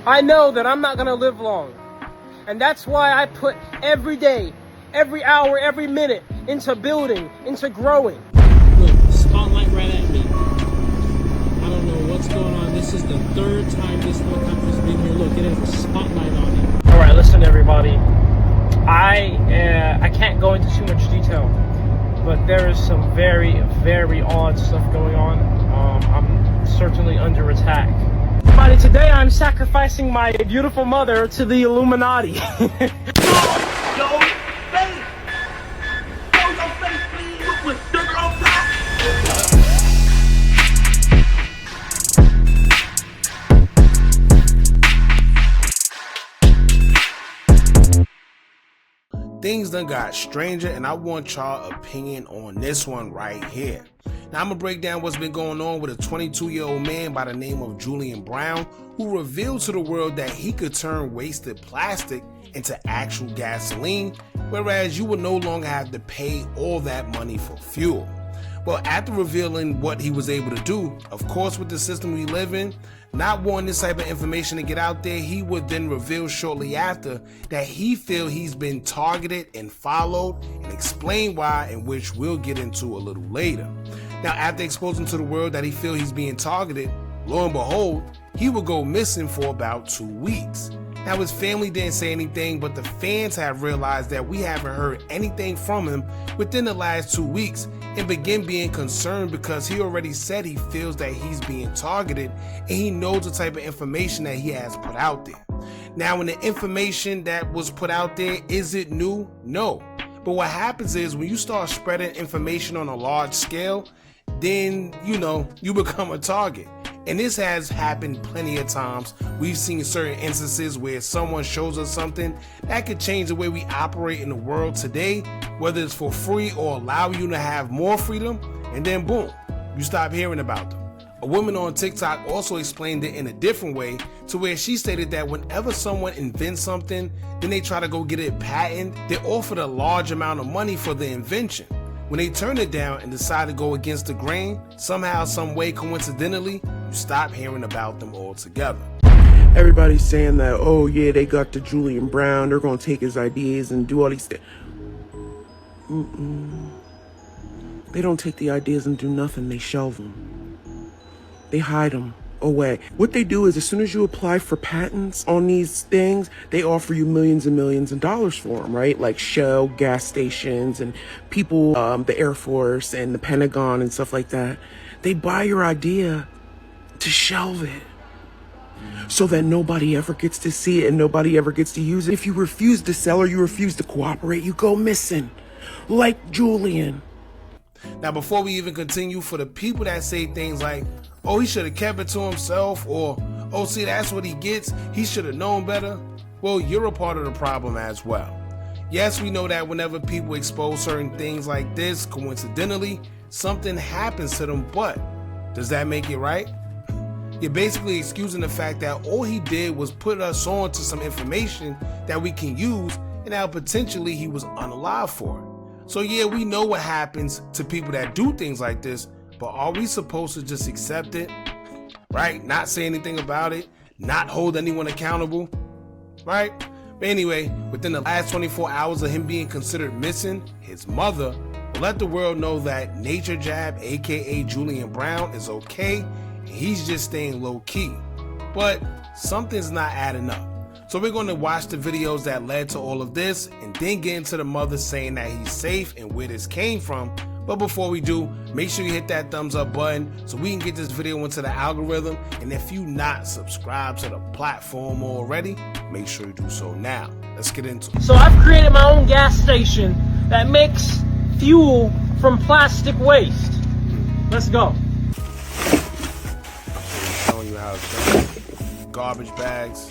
I know that I'm not gonna live long. And that's why I put every day, every hour, every minute into building, into growing. Look, spotlight right at me. I don't know what's going on. This is the third time this helicopter's been here. Look, it has a spotlight on it. All right, listen, everybody. I can't go into too much detail, but there is some very, very odd stuff going on. I'm certainly under attack. Everybody, today I'm sacrificing my beautiful mother to the Illuminati. Things done got stranger, and I want y'all opinion on this one right here. Now I'm gonna break down what's been going on with a 22-year-old man by the name of Julian Brown, who revealed to the world that he could turn wasted plastic into actual gasoline, whereas you will no longer have to pay all that money for fuel. Well, after revealing what he was able to do, of course with the system we live in, not wanting this type of information to get out there, he would then reveal shortly after that he feels he's been targeted and followed, and explain why, in which we'll get into a little later. Now, after exposing to the world that he feels he's being targeted, lo and behold, he would go missing for about 2 weeks. Now, his family didn't say anything, but the fans have realized that we haven't heard anything from him within the last 2 weeks and begin being concerned because he already said he feels that he's being targeted and he knows the type of information that he has put out there. Now, when the information that was put out there, is it new? No. But what happens is when you start spreading information on a large scale, then, you become a target. And this has happened plenty of times. We've seen certain instances where someone shows us something that could change the way we operate in the world today, whether it's for free or allow you to have more freedom, and then boom, you stop hearing about them. A woman on TikTok also explained it in a different way, to where she stated that whenever someone invents something, then they try to go get it patented, they're offered a large amount of money for the invention. When they turn it down and decide to go against the grain, somehow, some way, coincidentally, you stop hearing about them altogether. Everybody's saying that, oh yeah, they got the Julian Brown, they're gonna take his ideas and do all these things. They don't take the ideas and do nothing, they shelve them. They hide them away. What they do is, as soon as you apply for patents on these things, they offer you millions and millions of dollars for them, right? Like Shell, gas stations, and people, the Air Force and the Pentagon and stuff like that. They buy your idea to shelve it so that nobody ever gets to see it and nobody ever gets to use it. If you refuse to sell or you refuse to cooperate, you go missing, like Julian. Now, before we even continue, for the people that say things like, oh, he should have kept it to himself, or, oh, see, that's what he gets, he should have known better, well, you're a part of the problem as well. Yes, we know that whenever people expose certain things like this, coincidentally, something happens to them, but does that make it right? You're basically excusing the fact that all he did was put us on to some information that we can use, and now potentially he was unalive for it. So yeah, we know what happens to people that do things like this, but are we supposed to just accept it, right? Not say anything about it, not hold anyone accountable, right? But anyway, within the last 24 hours of him being considered missing, his mother will let the world know that NatureJab, aka Julian Brown, is okay, and he's just staying low key. But something's not adding up. So we're going to watch the videos that led to all of this and then get into the mother saying that he's safe and where this came from. But before we do, make sure you hit that thumbs up button so we can get this video into the algorithm. And if you not subscribed to the platform already, make sure you do so now. Let's get into it. So I've created my own gas station that makes fuel from plastic waste. Let's go. Showing you how it's done. Garbage bags.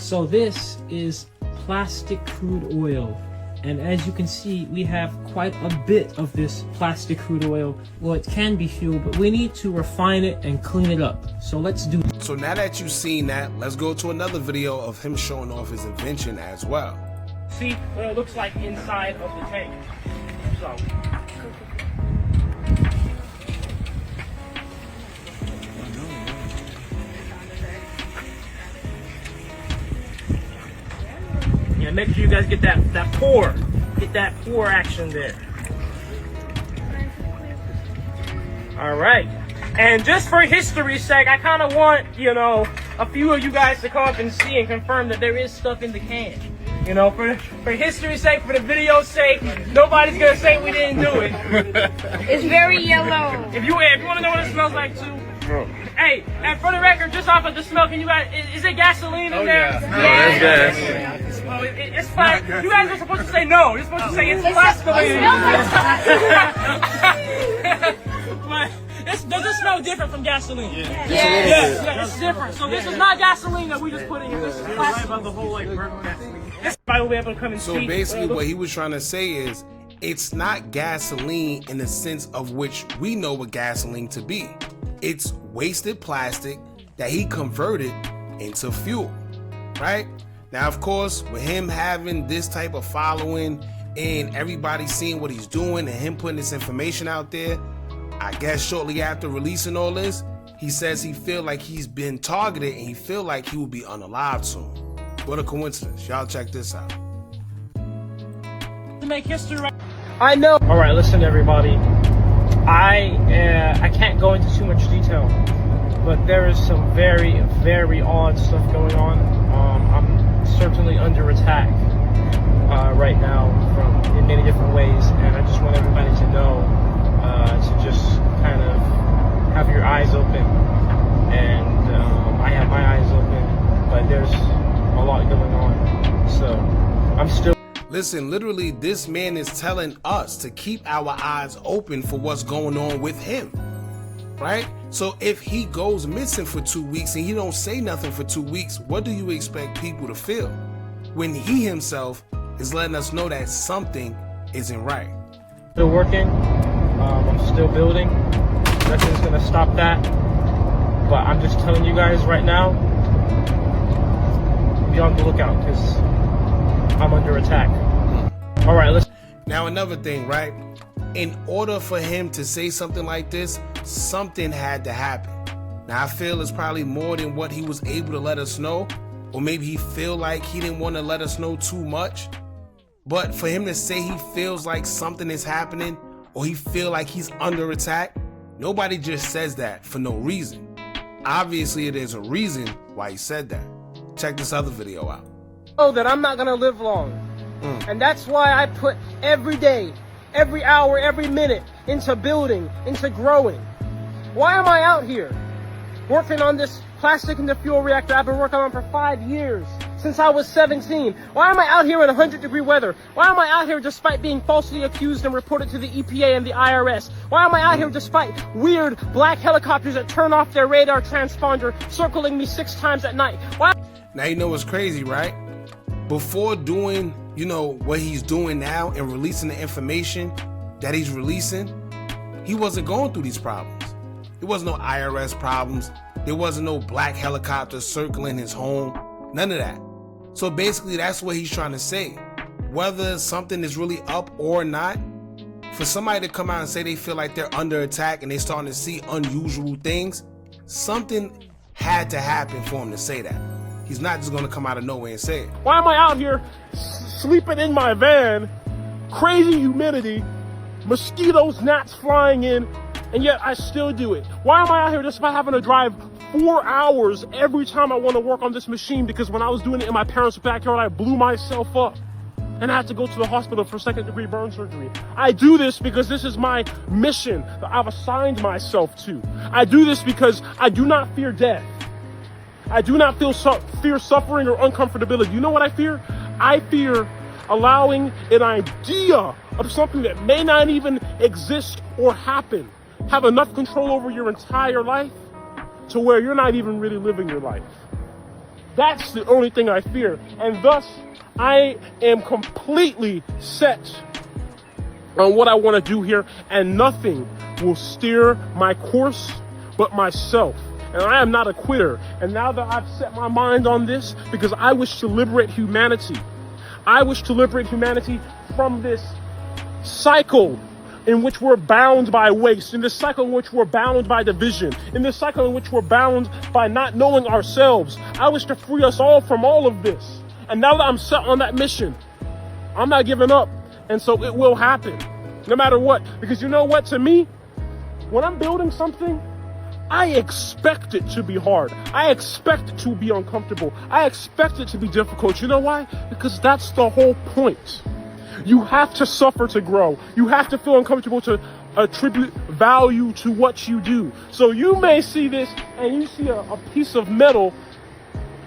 So this is plastic crude oil. And as you can see, we have quite a bit of this plastic crude oil. Well, it can be fuel, but we need to refine it and clean it up. So let's do that. So now that you've seen that, let's go to another video of him showing off his invention as well. See what it looks like inside of the tank. So. Yeah, make sure you guys get that pour. Get that pour action there. All right. And just for history's sake, I kind of want, a few of you guys to come up and see and confirm that there is stuff in the can. For history's sake, for the video's sake, nobody's gonna say we didn't do it. It's very yellow. If you want to know what it smells like too. Hey, and for the record, just off of the smell, can you guys, is it gasoline in there? Yeah. Yes. Oh, it's plastic. You guys are supposed to say no. You're supposed to say it's plastic. Does it smell different from gasoline? Yeah. Yeah, it's different. So this is not gasoline that we just put in here. This is plastic. About the whole gasoline. This will be able to come and So basically what he was trying to say is, it's not gasoline in the sense of which we know what gasoline to be. It's wasted plastic that he converted into fuel, right? Now, of course, with him having this type of following and everybody seeing what he's doing and him putting this information out there, I guess shortly after releasing all this, he says he feel like he's been targeted and he feel like he will be unalived soon. What a coincidence. Y'all check this out. To make history right. I know. All right, listen, everybody. I can't go into too much detail, but there is some very, very odd stuff going on. I'm certainly under attack right now in many different ways, and I just want everybody to know to just kind of have your eyes open. And I have my eyes open, but there's a lot going on. So I'm still. Listen, literally, this man is telling us to keep our eyes open for what's going on with him, right? So if he goes missing for 2 weeks and he don't say nothing for 2 weeks, what do you expect people to feel when he himself is letting us know that something isn't right? Still working. I'm still building. Nothing's gonna stop that. But I'm just telling you guys right now, be on the lookout because I'm under attack. All right, let's. Now another thing, right? In order for him to say something like this, something had to happen. Now I feel it's probably more than what he was able to let us know, or maybe he feel like he didn't want to let us know too much. But for him to say he feels like something is happening, or he feel like he's under attack, nobody just says that for no reason. Obviously, there's a reason why he said that. Check this other video out. Know that I'm not gonna live long. And that's why I put every day, every hour, every minute into building, into growing. Why am I out here working on this plastic into fuel reactor I've been working on for 5 years, since I was 17? Why am I out here in 100-degree weather? Why am I out here despite being falsely accused and reported to the EPA and the IRS? Why am I out here despite weird black helicopters that turn off their radar transponder circling me 6 times at night? Why? Now you know what's crazy, right? Before doing, what he's doing now and releasing the information that he's releasing, he wasn't going through these problems. There wasn't no IRS problems. There wasn't no black helicopters circling his home. None of that. So basically, that's what he's trying to say. Whether something is really up or not, for somebody to come out and say they feel like they're under attack and they're starting to see unusual things, something had to happen for him to say that. He's not just going to come out of nowhere and say it. Why am I out here sleeping in my van, crazy humidity, mosquitoes, gnats flying in, and yet I still do it? Why am I out here despite having to drive 4 hours every time I want to work on this machine? Because when I was doing it in my parents' backyard, I blew myself up and I had to go to the hospital for 2nd-degree burn surgery. I do this because this is my mission that I've assigned myself to. I do this because I do not fear death. I do not fear suffering or uncomfortability. You know what I fear? I fear allowing an idea of something that may not even exist or happen have enough control over your entire life to where you're not even really living your life. That's the only thing I fear. And thus, I am completely set on what I want to do here, and nothing will steer my course but myself. And I am not a quitter. And now that I've set my mind on this, because I wish to liberate humanity, I wish to liberate humanity from this cycle in which we're bound by waste, in this cycle in which we're bound by division, in this cycle in which we're bound by not knowing ourselves. I wish to free us all from all of this. And now that I'm set on that mission, I'm not giving up. And so it will happen, no matter what. Because you know what, to me, when I'm building something, I expect it to be hard. I expect it to be uncomfortable. I expect it to be difficult. You know why? Because that's the whole point. You have to suffer to grow. You have to feel uncomfortable to attribute value to what you do. So you may see this and you see a piece of metal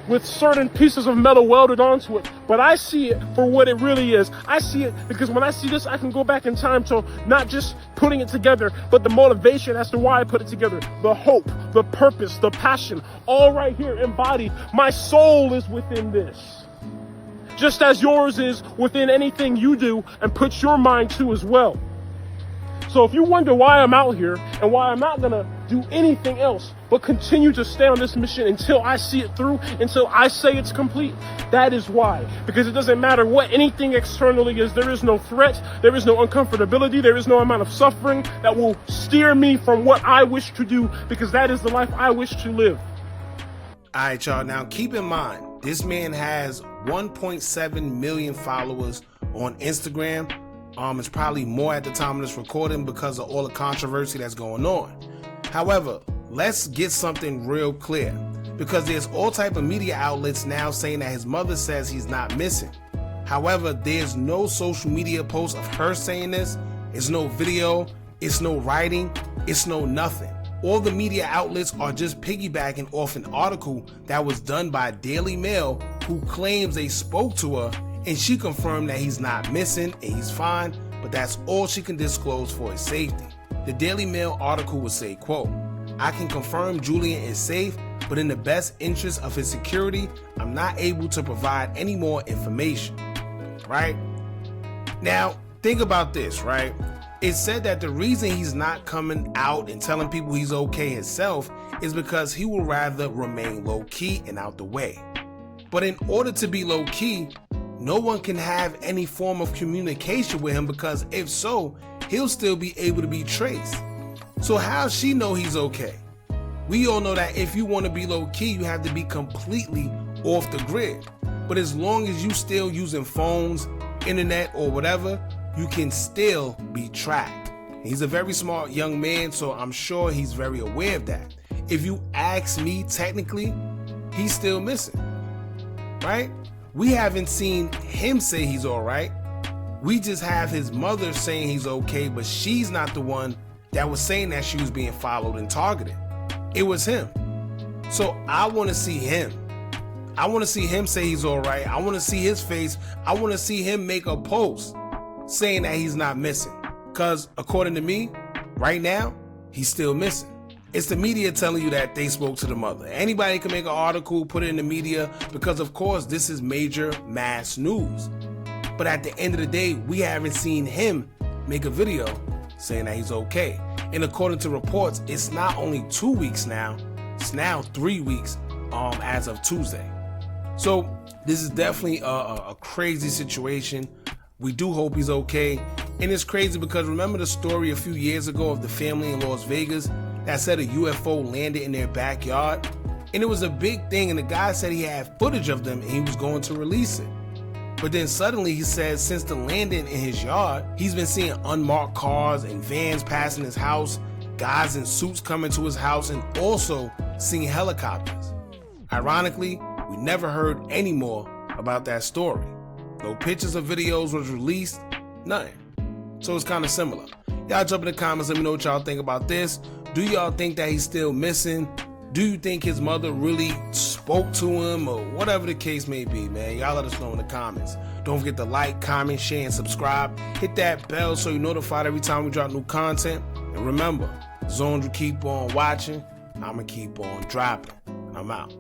with certain pieces of metal welded onto it, but I see it for what it really is. I see it because when I see this, I can go back in time to not just putting it together, but the motivation as to why I put it together, the hope, the purpose, the passion, all right here embodied. My soul is within this, just as yours is within anything you do and put your mind to as well. So if you wonder why I'm out here and why I'm not gonna do anything else but continue to stay on this mission until I see it through, until I say it's complete, that is why. Because it doesn't matter what anything externally is, there is no threat, there is no uncomfortability, there is no amount of suffering that will steer me from what I wish to do, because that is the life I wish to live. All right, y'all. Now keep in mind, this man has 1.7 million followers on Instagram. It's probably more at the time of this recording because of all the controversy that's going on. However, let's get something real clear, because there's all type of media outlets now saying that his mother says he's not missing. However, there's no social media post of her saying this. It's no video, it's no writing, it's no nothing. All the media outlets are just piggybacking off an article that was done by Daily Mail, who claims they spoke to her and she confirmed that he's not missing and he's fine, but that's all she can disclose for his safety. The Daily Mail article would say, quote, "I can confirm Julian is safe, but in the best interest of his security, I'm not able to provide any more information." Right? Now, think about this, right? It said that the reason he's not coming out and telling people he's okay himself is because he would rather remain low-key and out the way. But in order to be low-key, no one can have any form of communication with him, because if so, he'll still be able to be traced. So how's she know he's okay? We all know that if you want to be low-key, you have to be completely off the grid. But as long as you still using phones, internet, or whatever, you can still be tracked. He's a very smart young man, so I'm sure he's very aware of that. If you ask me, technically, he's still missing, right? We haven't seen him say he's all right. We just have his mother saying he's okay, but she's not the one that was saying that she was being followed and targeted. It was him. So I want to see him. I want to see him say he's all right. I want to see his face. I want to see him make a post saying that he's not missing. Because according to me, right now, he's still missing. It's the media telling you that they spoke to the mother. Anybody can make an article, put it in the media, because of course this is major mass news. But at the end of the day, we haven't seen him make a video saying that he's okay. And according to reports, it's not only 2 weeks now, it's now 3 weeks as of Tuesday. So this is definitely a crazy situation. We do hope he's okay. And it's crazy because remember the story a few years ago of the family in Las Vegas that said a UFO landed in their backyard? And it was a big thing, and the guy said he had footage of them and he was going to release it. But then suddenly he says since the landing in his yard, he's been seeing unmarked cars and vans passing his house, guys in suits coming to his house, and also seeing helicopters. Ironically, we never heard any more about that story. No pictures or videos was released, nothing. So it's kind of similar. Y'all jump in the comments, let me know what y'all think about this. Do y'all think that he's still missing? Do you think his mother really spoke to him, or whatever the case may be, man? Y'all let us know in the comments. Don't forget to like, comment, share, and subscribe. Hit that bell so you're notified every time we drop new content. And remember, as long as you keep on watching, I'ma keep on dropping. I'm out.